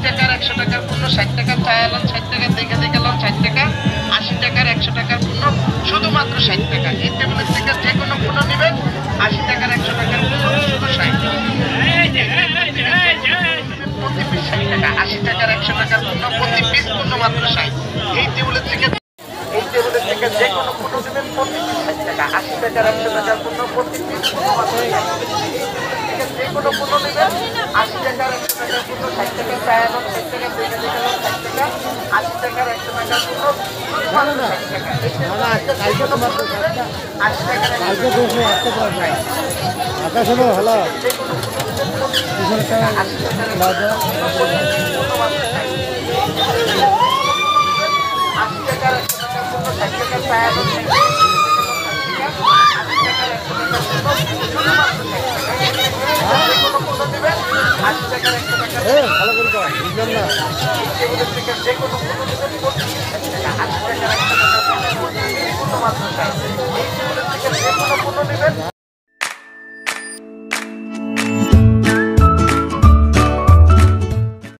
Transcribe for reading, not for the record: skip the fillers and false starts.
টাকার 100 টাকার পণ্য 60 টাকা, চায় আলান 60 টাকা, দেখে দেখে লান 60 টাকা, 80 টাকার 100 টাকার পণ্য শুধুমাত্র 60 টাকা। এই টেবিলের থেকে যে কোনো পণ্য নেবেন 80 টাকার 100 টাকার পণ্য শুধু 60 প্রতি পিস 60 টাকা, 80 টাকার 100 টাকার পণ্য প্রতি পিস পণ্য মাত্র 60। এই টেবিলের থেকে যে কোনো পণ্য নেবেন প্রতি পিস 60 টাকা, 80 টাকার 100 টাকার পণ্য প্রতি পিস পণ্য মাত্র 60। যে কোনো পণ্য নেবেন 80 টাকার 100 টাকার পণ্য 60 টাকা, চায় আলান 60 টাকা, দেখে দেখে লান 60 টাকা, 80 টাকার 100 টাকার পণ্য শুধুমাত্র 60 টাকা। এই টেবিলের থেকে যে কোনো পণ্য নেবেন 80 টাকার 100 টাকার পণ্য হলো যে কোনো পণ্য নেবেন প্রতি পিস 60 টাকা, 80 টাকার 100 টাকার পণ্য প্রতি পিস পণ্য মাত্র 60। 80 টাকার 100 টাকার পণ্য 60 টাকা, চায় আলান 60 টাকা, 80 টাকার 100 টাকার পণ্য শুধুমাত্র 60 টাকা। যে কোনো পণ্য নেবেন 80 টাকার 100 টাকার ভালো করে বুঝলাম না। টেবিলের থেকে যে কোনো পণ্য নেবেন প্রতি পিস 60 টাকা, 80 টাকার 100 টাকার পণ্য প্রতি পিস পণ্য মাত্র 60। এই টেবিলের থেকে যে কোনো পণ্য নেবেন